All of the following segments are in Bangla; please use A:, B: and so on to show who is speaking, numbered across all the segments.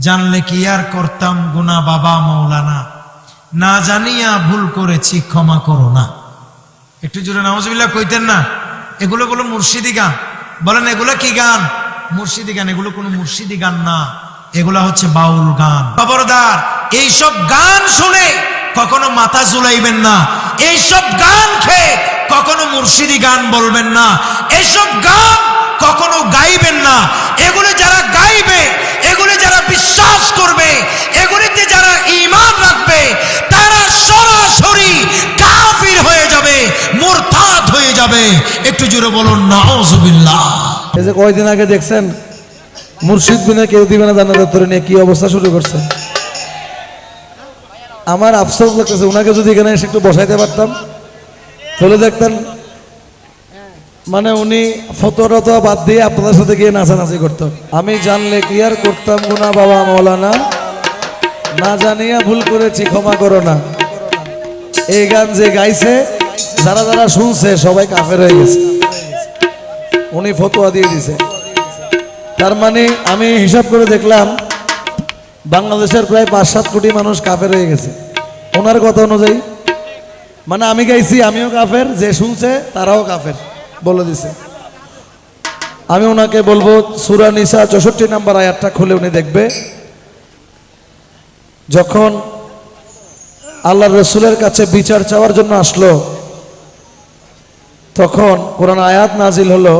A: জানলে কি আর করতাম গুনাহ বাবা মৌলানা, না জানিয়া ভুল করেছি ক্ষমা করো না। একটু জোরে নাউজুবিল্লাহ কইতেন না? এগুলো বলো মুর্শিদি গান। বলেন এগুলো কি গান? মুর্শিদি গান। এগুলো কোনো মুর্শিদি গান না, এগুলা হচ্ছে বাউল গান। খবরদার এইসব গান শুনে কখনো মাথা ঝুলাইবেন না, এইসব গান খেয়ে কখনো মুর্শিদি গান বলবেন না, এইসব গান কখনো গাইবেন না। এগুলো যারা গাইবে, এগুলো যারা বিশ্বাস করবে, এগুলিতে যারা ঈমান রাখবে, তারা সরাসরি কাফির হয়ে যাবে, মুরতাদ হয়ে যাবে। একটু জোরে বলুন নাউজুবিল্লাহ।
B: এই যে কয়দিন আগে দেখছেন মুর্শিদ বিনা কেউ দিবে না জান্নাতের তরে নিয়ে কি অবস্থা শুরু করছে। আমার আফসোস লাগতেছে, ওনাকে যদি এখানে এসে একটু বসাইতে পারতাম তাহলে দেখতেন মানে উনি ফতোয়া বাদ দিয়ে আপনাদের সাথে গিয়ে নাচানাচি করতেন। আমি জানলে কি আর করতাম গুনাহ বাবা মৌলানা, না জানিয়া ভুল করেছি ক্ষমা করো না। এই গান যে গাইছে, যারা যারা শুনছে সবাই কাফের হয়ে গেছে। উনি ফতোয়া দিয়ে দিছে। তার মানে আমি হিসাব করে দেখলাম বাংলাদেশের প্রায় 5-7 কোটি মানুষ কাফের হয়ে গেছে ওনার কথা অনুযায়ী। মানে আমি গাইছি আমিও কাফের, যে শুনছে তারাও কাফের বলে দিছে। আমি ওনাকে বলবো সূরা নিসা 64 নম্বর আয়াতটা খুলে উনি দেখবে। যখন আল্লাহর রাসূলের কাছে বিচার চাওয়ার জন্য আসলো, তখন কোরআন আয়াত নাজিল হলো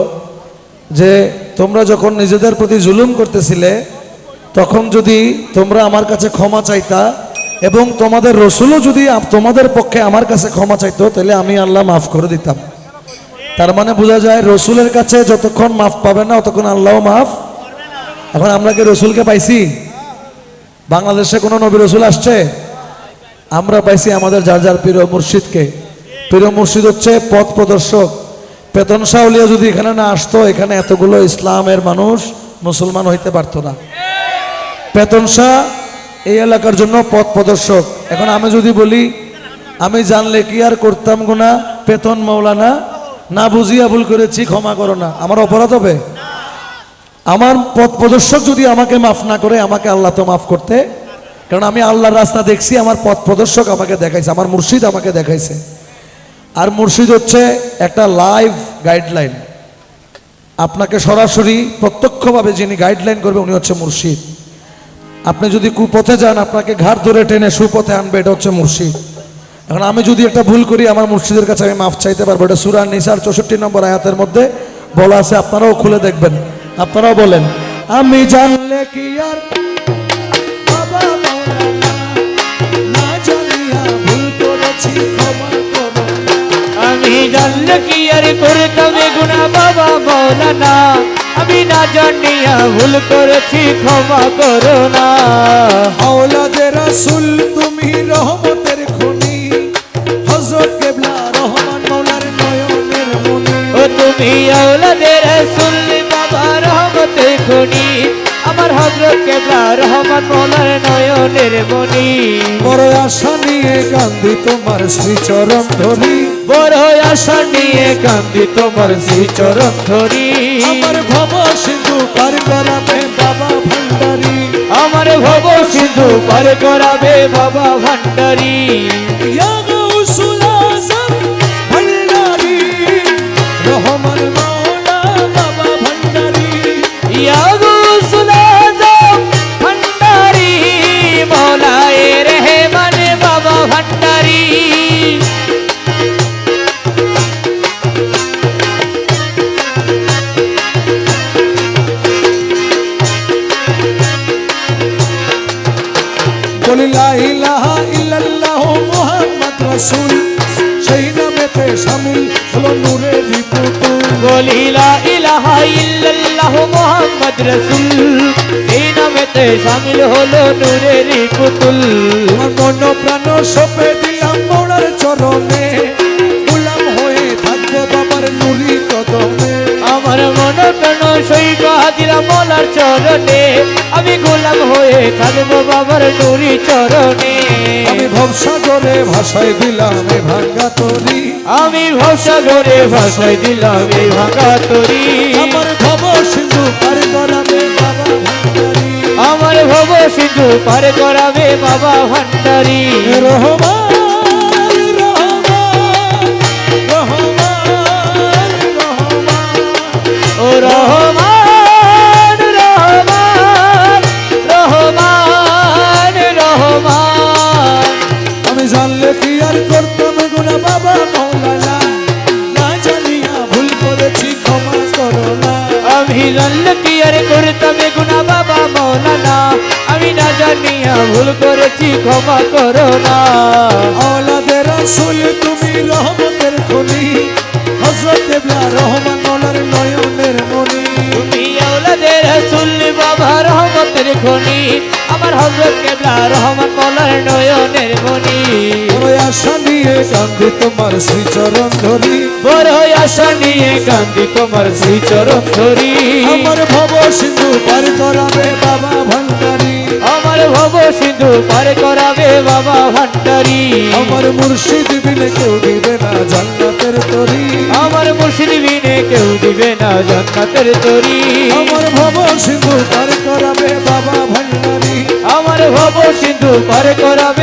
B: যে তোমরা যখন নিজেদের প্রতি জুলুম করতেছিলে, তখন যদি তোমরা আমার কাছে ক্ষমা চাইতা এবং তোমাদের রাসূলও যদি তোমাদের পক্ষে আমার কাছে ক্ষমা চাইতো, তাহলে আমি আল্লাহ মাফ করে দিতাম। তার মানে বোঝা যায় রাসূলের কাছে যতক্ষণ মাফ পাবে না ততক্ষণ আল্লাহও মাফ। এখন আমরা কি রাসূলকে পাইছি? বাংলাদেশে কোনো নবী রাসূল আসছে? আমরা পাইছি আমাদের যার যার পীর মুর্শিদকে। পীর মুর্শিদ হচ্ছে পথ প্রদর্শক। পেতন শাহ আউলিয়া যদি এখানে না আসতো, এখানে এতগুলো ইসলামের মানুষ মুসলমান হইতে পারতো না। পেতন শাহ এই এলাকার জন্য পথ প্রদর্শক। এখন আমি যদি বলি আমি জানলে কি আর করতাম গুনাহ পেতন মৌলানা, না বুঝিয়া ভুল করেছি ক্ষমা করো না, আমার অপরাধ হবে? আমার পথ প্রদর্শক যদি আমাকে মাফ না করে, আমাকে আল্লাহ তো মাফ করতে, কারণ আমি আল্লাহর রাস্তা দেখছি, আমার পথ প্রদর্শক আমাকে দেখাইছে, আমার মুর্শিদ আমাকে দেখাইছে। আর মুর্শিদ হচ্ছে একটা লাইভ গাইডলাইন। আপনাকে সরাসরি প্রত্যক্ষভাবে যিনি গাইডলাইন করবে উনি হচ্ছে মুর্শিদ। আপনি যদি কুপথে যান, আপনাকে ঘাট ধরে টেনে সুপথে আনবে, এটা হচ্ছে মুর্শিদ। এখন আমি যদি একটা ভুল করি, আমার মুর্শিদের কাছে আমি মাফ চাইতে পারবো। এটা সূরা নিসার 64 নম্বর আয়াতের মধ্যে বলা আছে, আপনারাও খুলে দেখবেন। আপনারাও বলেন আমি জানলে কি আর বাবা না জানিয়া ভুল করেছি ক্ষমা করো।
C: আমি জানলে কি আর করতাম গুনাহ বাবা মৌলানা, আমি না জানিয়া ভুল করেছি ক্ষমা করো না।
B: আওলাদে রাসূল তুমি রহমতের খনি, হযরত কিবলা রহমান মওলার নয়নের মনি।
C: ও তুমি আওলাদে রাসূল বাবা রহমতের খনি, আমার হযরত কিবলা রহমান মওলার নয়নের মনি।
B: বড় আশা নিয়ে কান্দি তোমার শ্রীচরণ ধরি,
C: বড় আশা নিয়ে কান্দি তোমার শ্রীচরণ ধরি।
B: আমার ভব সিন্ধু পার করাবে বাবা ভান্ডারি,
C: আমার ভব সিন্ধু পার করাবে বাবা ভান্ডারি।
B: ইয়া গাউসুল আযম ভান্ডারি, রহমান মওলা বাবা ভান্ডারি।
C: ইয়া গাউসুল আযম ভান্ডারি, মওলায়ে রহমান বাবা ভান্ডারি।
B: বলি লা ইলাহা ইল্লাল্লাহ মুহাম্মদ রাসূল, সেই নামেতে শামিল হলো নূরের পুতুল।
C: বলি লা ইলাহা ইল্লাল্লাহ মুহাম্মদ রাসূল, এই নামেতে শামিল হলো নূরের পুতুল।
B: আমার মন প্রাণ সঁপে দিলাম মওলার চরণে, গোলাম হয়ে থাকবো বাবার নূরি কদমে।
C: আমার মন প্রাণ সইকা দিলাম মওলার চরণে, আমি গোলাম হয়ে থাকবো বাবার নূরি চরণে।
B: আমি ভবসাগরে ভাসাই দিলাম এ ভাঙ্গা তরি,
C: আমি ভবসাগরে ভাসাই দিলাম এই ভাঙা তরি।
B: আমার ভব সিন্ধু পার করাবে বাবা ভান্ডারি।
C: আমার ভব সিন্ধু পার করাবে বাবা ভান্ডারি
B: রহমান রহমান রহমান
C: ও রহমান রহমান রহমান রহমান
B: আমি জানলে কি আর করতাম গুনা বাবা মৌলানা না জানিয়া ভুল করেছি ক্ষমা করো না
C: আমি জানলে কি আর করতাম গুনা বাবা মৌলানা আমি না জানিয়া ভুল করেছি ক্ষমা করো না
B: আওলাদের রাসূল তুমি রহমতের খনি হযরত কেবলা রহমান মৌলার নয়নের মনি
C: তুমি আওলাদের রাসূল বাবা রহমতের খনি আমার হযরত কেবলা রহমান মৌলার নয়নের মনি
B: বড় আশা নিয়ে কান্দি তোমার শ্রীচরণ ধরি
C: বড় আশা নিয়ে কান্দি তোমার শ্রীচরণ ধরি
B: আমার ভব সিন্ধু পার করাবে বাবা ভান্ডারি
C: আমার ভব সিন্ধু পার করাবে বাবা ভান্ডারি
B: আমার মুর্শিদ বিনে কেউ দিবে না জান্নাতের তরি
C: আমার মুর্শিদ বিনে কেউ দিবে না জান্নাতের তরি
B: আমার ভব সিন্ধু পার করাবে বাবা ভান্ডারি
C: আমার ভব সিন্ধু পার করাবে